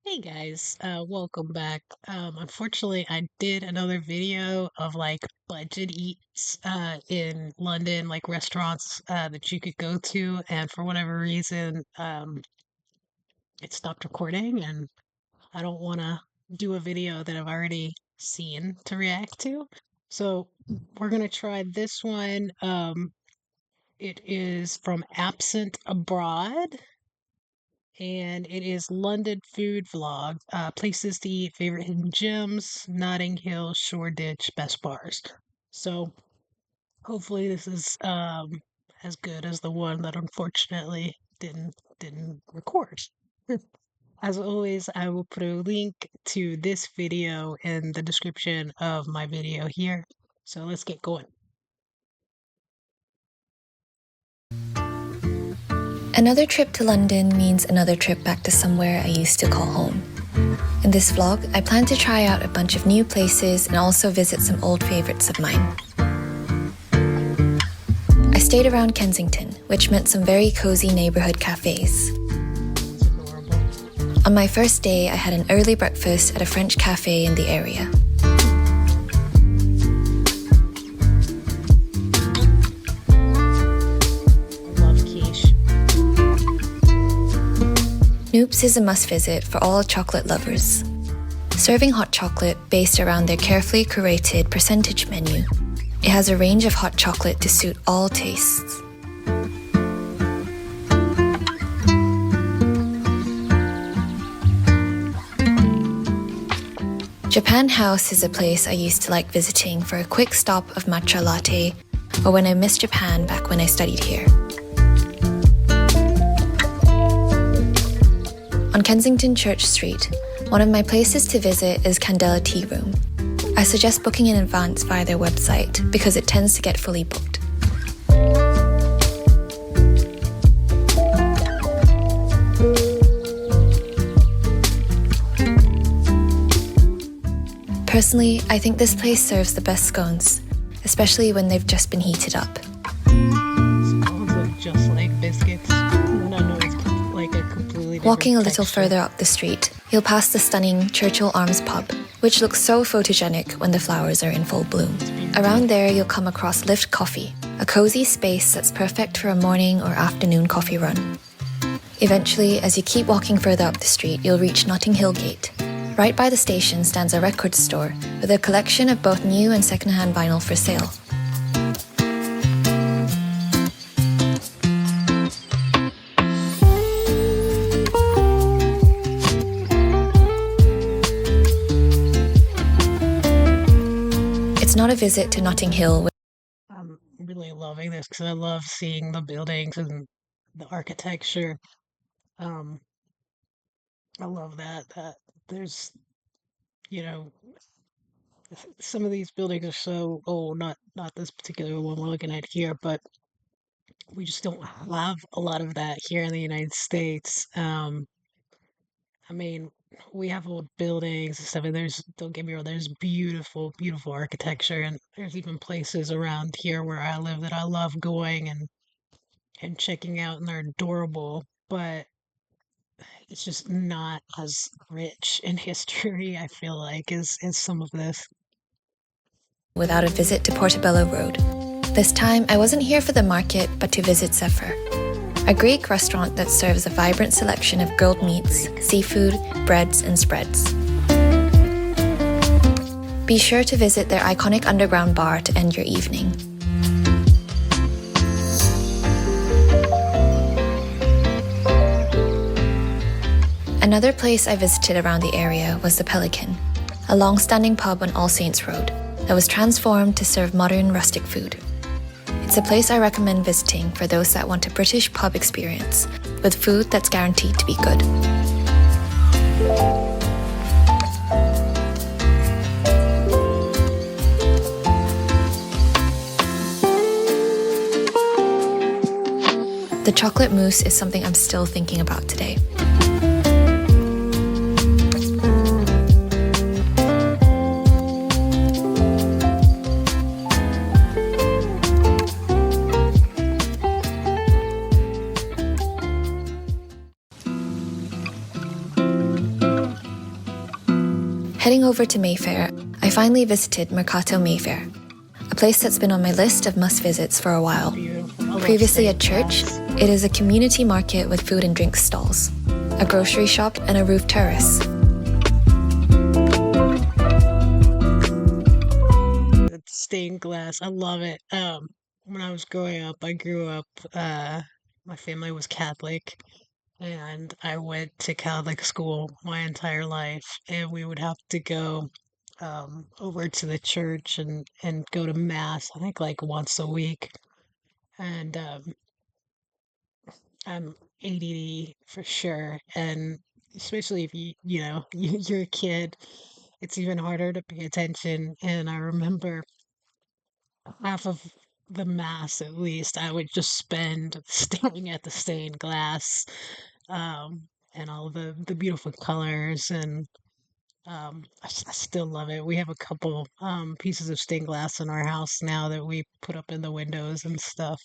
Hey guys, welcome back. Unfortunately, I did another video of like budget eats in London, like restaurants that you could go to, and for whatever reason, it stopped recording, and I don't want to do a video that I've already seen to react to. So we're gonna try this one. It is from Absent Abroad and it is London food vlog. Places to eat, favorite hidden gems, Notting Hill, Shoreditch, best bars. So hopefully this is as good as the one that unfortunately didn't record. As always, I will put a link to this video in the description of my video here. So let's get going. Another trip to London means another trip back to somewhere I used to call home. In this vlog, I plan to try out a bunch of new places and also visit some old favourites of mine. I stayed around Kensington, which meant some very cosy neighbourhood cafes. It's adorable. On my first day, I had an early breakfast at a French cafe in the area. I love quiche. Noops is a must visit for all chocolate lovers. Serving hot chocolate based around their carefully curated percentage menu, it has a range of hot chocolate to suit all tastes. Japan House is a place I used to like visiting for a quick stop of matcha latte, or when I missed Japan back when I studied here. On Kensington Church Street, one of my places to visit is Candela Tea Room. I suggest booking in advance via their website because it tends to get fully booked. Personally, I think this place serves the best scones, especially when they've just been heated up. Scones look just like biscuits. No, it's like a completely different Walking a little texture. further up the street, you'll pass the stunning Churchill Arms pub, which looks so photogenic when the flowers are in full bloom. Around there, you'll come across Lift Coffee, a cozy space that's perfect for a morning or afternoon coffee run. Eventually, as you keep walking further up the street, you'll reach Notting Hill Gate. Right by the station stands a record store with a collection of both new and second-hand vinyl for sale. It's not a visit to Notting Hill. I'm really loving this because I love seeing the buildings and the architecture. Um, I love that there's, you know, some of these buildings are so old, not this particular one we're looking at here, but we just don't have a lot of that here in the United States. I mean, we have old buildings and stuff, and don't get me wrong, there's beautiful architecture, and there's even places around here where I live that I love going and checking out, and they're adorable, but it's just not as rich in history, I feel like, as some of this. Without a visit to Portobello Road. This time, I wasn't here for the market, but to visit Zephyr, a Greek restaurant that serves a vibrant selection of grilled meats, seafood, breads, and spreads. Be sure to visit their iconic underground bar to end your evening. Another place I visited around the area was the Pelican, a long-standing pub on All Saints Road that was transformed to serve modern rustic food. It's a place I recommend visiting for those that want a British pub experience with food that's guaranteed to be good. The chocolate mousse is something I'm still thinking about today. Heading over to Mayfair, I finally visited Mercato Mayfair, a place that's been on my list of must-visits for a while. Beautiful. Previously a church, it is a community market with food and drink stalls, a grocery shop, and a roof terrace. It's stained glass. I love it. When I was growing up, I grew up, my family was Catholic, and I went to Catholic school my entire life, and we would have to go over to the church and go to mass, I think like once a week. And I'm ADD for sure, and especially if you're a kid, it's even harder to pay attention. And I remember half of the mass, at least, I would just spend staring at the stained glass, and all the beautiful colors. And I still love it. We have a couple pieces of stained glass in our house now that we put up in the windows and stuff.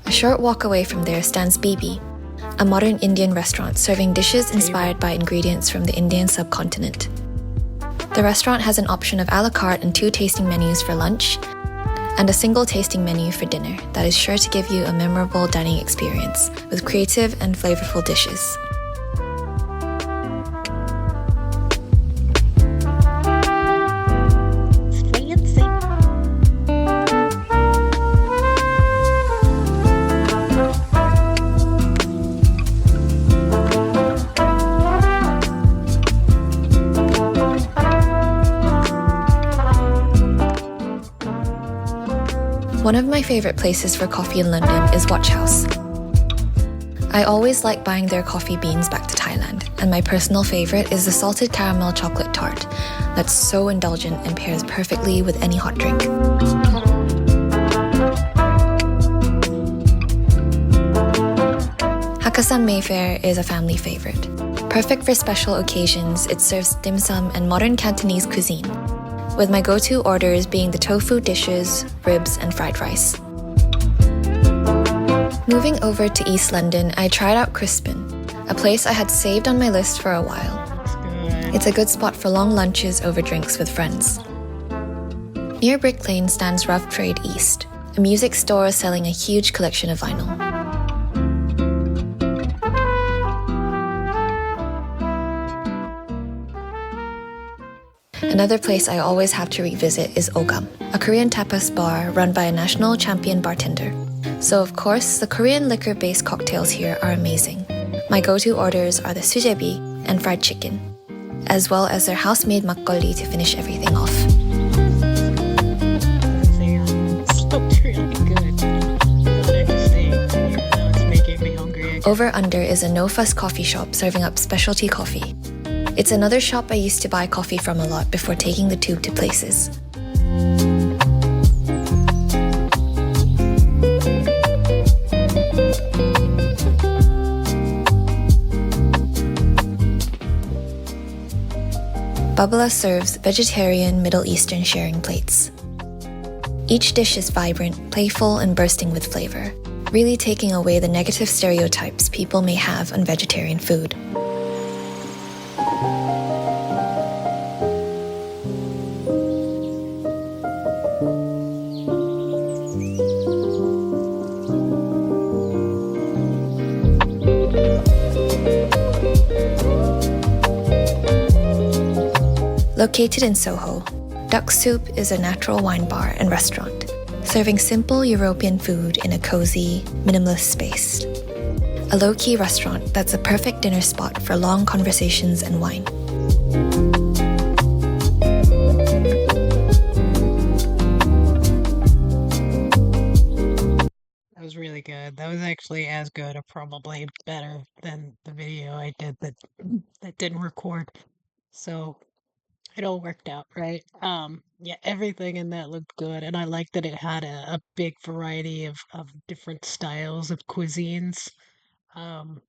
A short walk away from there stands Bibi, a modern Indian restaurant serving dishes inspired by ingredients from the Indian subcontinent. The restaurant has an option of a la carte and 2 tasting menus for lunch, and a single tasting menu for dinner that is sure to give you a memorable dining experience with creative and flavorful dishes. Fancy. One of my favorite places for coffee in London is Watch House. I always like buying their coffee beans back to Thailand, and my personal favorite is the salted caramel chocolate tart that's so indulgent and pairs perfectly with any hot drink. Hakkasan Mayfair is a family favorite. Perfect for special occasions, it serves dim sum and modern Cantonese cuisine, with my go-to orders being the tofu dishes, ribs, and fried rice. Moving over to East London, I tried out Crispin, a place I had saved on my list for a while. That's good. It's a good spot for long lunches over drinks with friends. Near Brick Lane stands Rough Trade East, a music store selling a huge collection of vinyl. Another place I always have to revisit is Ogam, a Korean tapas bar run by a national champion bartender. So of course, the Korean liquor-based cocktails here are amazing. My go-to orders are the sujebi and fried chicken, as well as their house-made makgeolli to finish everything off. Smoked really good. Not interesting. Even though it's making me hungry again. Over Under is a no-fuss coffee shop serving up specialty coffee. It's another shop I used to buy coffee from a lot before taking the tube to places. Babala serves vegetarian Middle Eastern sharing plates. Each dish is vibrant, playful, and bursting with flavor, really taking away the negative stereotypes people may have on vegetarian food. Located in Soho, Duck Soup is a natural wine bar and restaurant, serving simple European food in a cozy, minimalist space. A low-key restaurant that's a perfect dinner spot for long conversations and wine. That was really good. That was actually as good or probably better than the video I did that didn't record. So it all worked out, right? Yeah, everything in that looked good, and I liked that it had a big variety of different styles of cuisines. Um,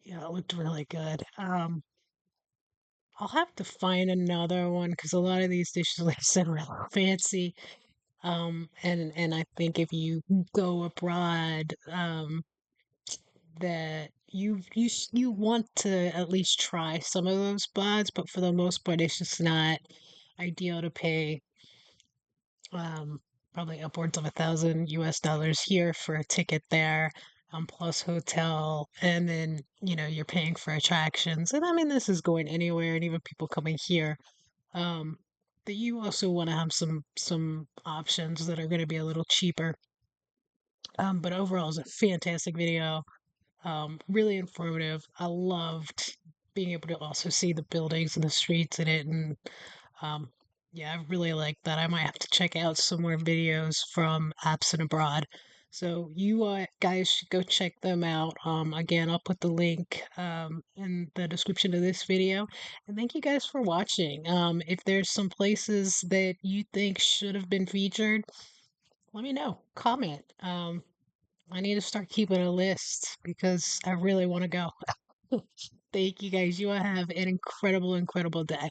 Yeah, it looked really good. I'll have to find another one because a lot of these dishes, like I said, were fancy. And I think if you go abroad, that you want to at least try some of those spots, but for the most part, it's just not ideal to pay um probably upwards of $1,000 here for a ticket there, plus hotel, and then you're paying for attractions. And I mean, this is going anywhere, and even people coming here. Um, that you also want to have some options that are going to be a little cheaper. But overall, it's a fantastic video. Really informative. I loved being able to also see the buildings and the streets in it, and um, yeah, I really like that. I might have to check out some more videos from Absent Abroad. So you guys should go check them out. Again, I'll put the link in the description of this video. And thank you guys for watching. If there's some places that you think should have been featured, let me know. Comment. I need to start keeping a list because I really want to go. Thank you guys. You all have an incredible, incredible day.